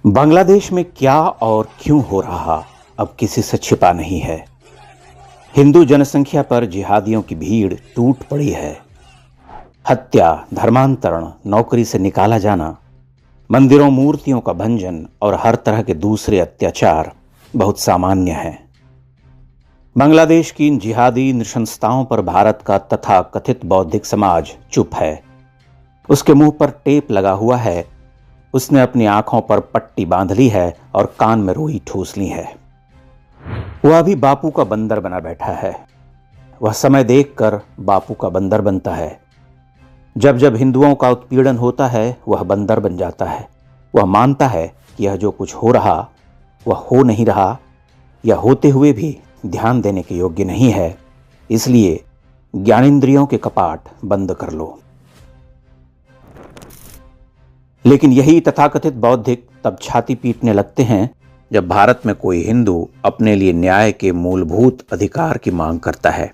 बांग्लादेश में क्या और क्यों हो रहा अब किसी से छिपा नहीं है। हिंदू जनसंख्या पर जिहादियों की भीड़ टूट पड़ी है। हत्या, धर्मांतरण, नौकरी से निकाला जाना, मंदिरों मूर्तियों का भंजन और हर तरह के दूसरे अत्याचार बहुत सामान्य हैं। बांग्लादेश की इन जिहादी नृशंसताओं पर भारत का तथा कथित बौद्धिक समाज चुप है। उसके मुंह पर टेप लगा हुआ है, उसने अपनी आंखों पर पट्टी बांध ली है और कान में रुई ठूस ली है। वह अभी बापू का बंदर बना बैठा है। वह समय देखकर बापू का बंदर बनता है। जब जब हिंदुओं का उत्पीड़न होता है वह बंदर बन जाता है। वह मानता है कि यह जो कुछ हो रहा वह हो नहीं रहा या होते हुए भी ध्यान देने के योग्य नहीं है, इसलिए ज्ञानेंद्रियों के कपाट बंद कर लो। लेकिन यही तथाकथित बौद्धिक तब छाती पीटने लगते हैं जब भारत में कोई हिंदू अपने लिए न्याय के मूलभूत अधिकार की मांग करता है।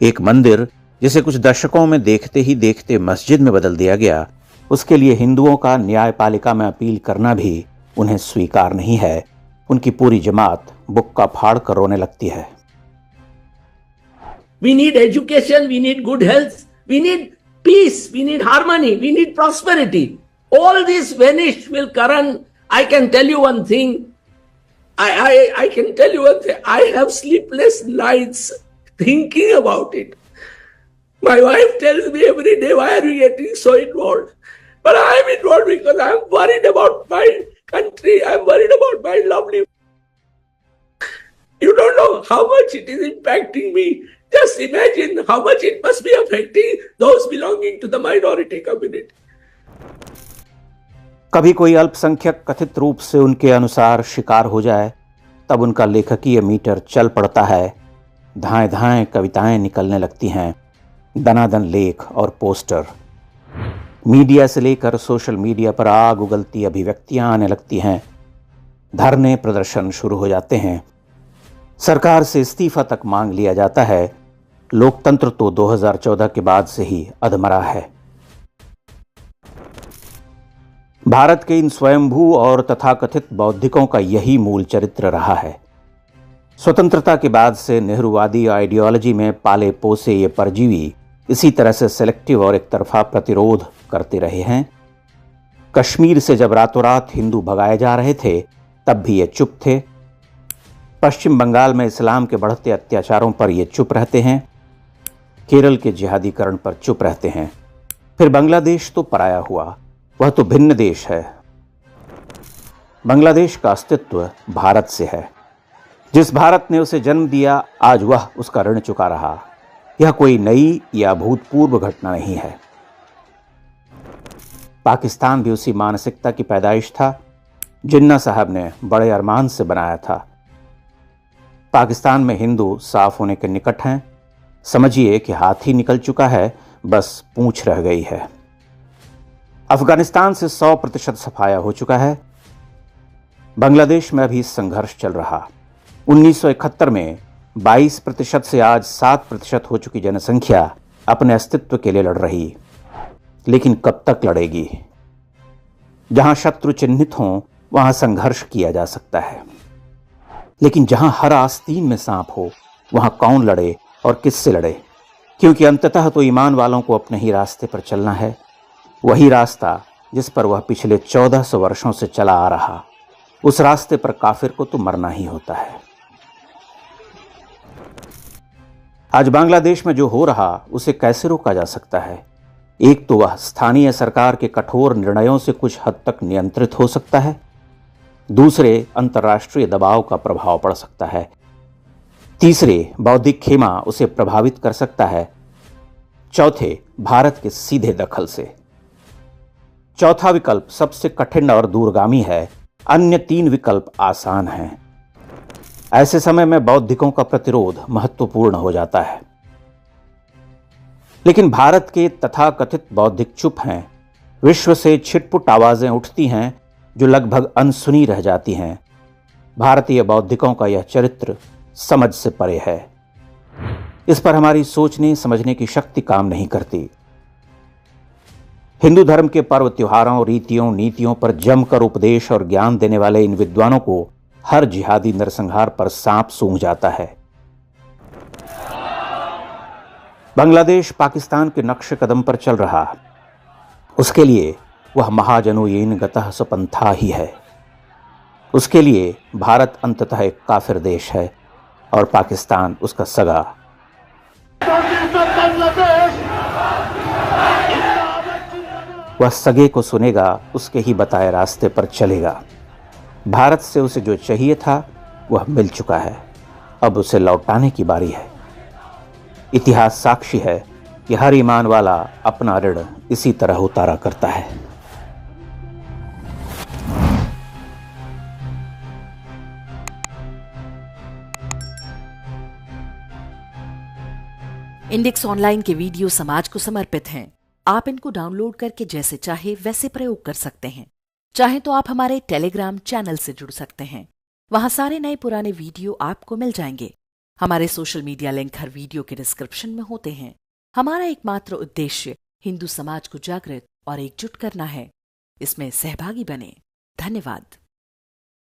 एक मंदिर जिसे कुछ दशकों में देखते ही देखते मस्जिद में बदल दिया गया, उसके लिए हिंदुओं का न्यायपालिका में अपील करना भी उन्हें स्वीकार नहीं है। उनकी पूरी जमात बुक्का फाड़ कर रोने लगती है। We need education, we need good health, we need peace, we need harmony, we need prosperity. All this vanish will Karan. I can tell you one thing. I can tell you one thing. I have sleepless nights thinking about it. My wife tells me every day, why are you getting so involved? But I am involved because I am worried about my country. I am worried about my lovely. You don't know how much it is impacting me. Just imagine how much it must be affecting those belonging to the minority community. कभी कोई अल्पसंख्यक कथित रूप से उनके अनुसार शिकार हो जाए तब उनका लेखकीय मीटर चल पड़ता है। धाएं धाएं कविताएं निकलने लगती हैं, दनादन लेख और पोस्टर। मीडिया से लेकर सोशल मीडिया पर आग उगलती अभिव्यक्तियां आने लगती हैं। धरने प्रदर्शन शुरू हो जाते हैं। सरकार से इस्तीफा तक मांग लिया जाता है। लोकतंत्र तो 2014 के बाद से ही अधमरा है। भारत के इन स्वयंभू और तथाकथित बौद्धिकों का यही मूल चरित्र रहा है। स्वतंत्रता के बाद से नेहरूवादी आइडियोलॉजी में पाले पोसे ये परजीवी इसी तरह से सेलेक्टिव और एक तरफा प्रतिरोध करते रहे हैं। कश्मीर से जब रातों रात हिंदू भगाए जा रहे थे तब भी ये चुप थे। पश्चिम बंगाल में इस्लाम के बढ़ते अत्याचारों पर ये चुप रहते हैं। केरल के जिहादीकरण पर चुप रहते हैं। फिर बांग्लादेश तो पराया हुआ, वह तो भिन्न देश है। बांग्लादेश का अस्तित्व भारत से है। जिस भारत ने उसे जन्म दिया आज वह उसका ऋण चुका रहा। यह कोई नई या भूतपूर्व घटना नहीं है। पाकिस्तान भी उसी मानसिकता की पैदाइश था। जिन्ना साहब ने बड़े अरमान से बनाया था। पाकिस्तान में हिंदू साफ होने के निकट हैं। समझिए कि हाथी निकल चुका है, बस पूंछ रह गई है। अफगानिस्तान से 100% सफाया हो चुका है। बांग्लादेश में अभी संघर्ष चल रहा। 1971 में 22% से आज 7% हो चुकी जनसंख्या अपने अस्तित्व के लिए लड़ रही, लेकिन कब तक लड़ेगी? जहां शत्रु चिन्हित हों वहां संघर्ष किया जा सकता है, लेकिन जहां हर आस्तीन में सांप हो वहां कौन लड़े और किससे लड़े? क्योंकि अंततः तो ईमान वालों को अपने ही रास्ते पर चलना है, वही रास्ता जिस पर वह पिछले 1400 वर्षों से चला आ रहा। उस रास्ते पर काफिर को तो मरना ही होता है। आज बांग्लादेश में जो हो रहा उसे कैसे रोका जा सकता है? एक तो वह स्थानीय सरकार के कठोर निर्णयों से कुछ हद तक नियंत्रित हो सकता है। दूसरे, अंतर्राष्ट्रीय दबाव का प्रभाव पड़ सकता है। तीसरे, बौद्धिक खेमा उसे प्रभावित कर सकता है। चौथे, भारत के सीधे दखल से। चौथा विकल्प सबसे कठिन और दूरगामी है। अन्य 3 विकल्प आसान हैं। ऐसे समय में बौद्धिकों का प्रतिरोध महत्वपूर्ण हो जाता है। लेकिन भारत के तथाकथित बौद्धिक चुप हैं। विश्व से छिटपुट आवाजें उठती हैं जो लगभग अनसुनी रह जाती हैं। भारतीय बौद्धिकों का यह चरित्र समझ से परे है। इस पर हमारी सोचने समझने की शक्ति काम नहीं करती। हिंदू धर्म के पर्व त्योहारों, रीतियों, नीतियों पर जमकर उपदेश और ज्ञान देने वाले इन विद्वानों को हर जिहादी नरसंहार पर सांप सूंघ जाता है। बांग्लादेश पाकिस्तान के नक्शे कदम पर चल रहा, उसके लिए वह महाजनोयेन गतः स्वपंथा ही है। उसके लिए भारत अंततः एक काफिर देश है और पाकिस्तान उसका सगा। वह सगे को सुनेगा, उसके ही बताए रास्ते पर चलेगा। भारत से उसे जो चाहिए था वह मिल चुका है, अब उसे लौटाने की बारी है। इतिहास साक्षी है कि हर ईमान वाला अपना ऋण इसी तरह उतारा करता है। इंडेक्स ऑनलाइन के वीडियो समाज को समर्पित हैं। आप इनको डाउनलोड करके जैसे चाहे वैसे प्रयोग कर सकते हैं। चाहे तो आप हमारे टेलीग्राम चैनल से जुड़ सकते हैं, वहां सारे नए पुराने वीडियो आपको मिल जाएंगे। हमारे सोशल मीडिया लिंक हर वीडियो के डिस्क्रिप्शन में होते हैं। हमारा एकमात्र उद्देश्य हिंदू समाज को जागृत और एकजुट करना है। इसमें सहभागी बने। धन्यवाद।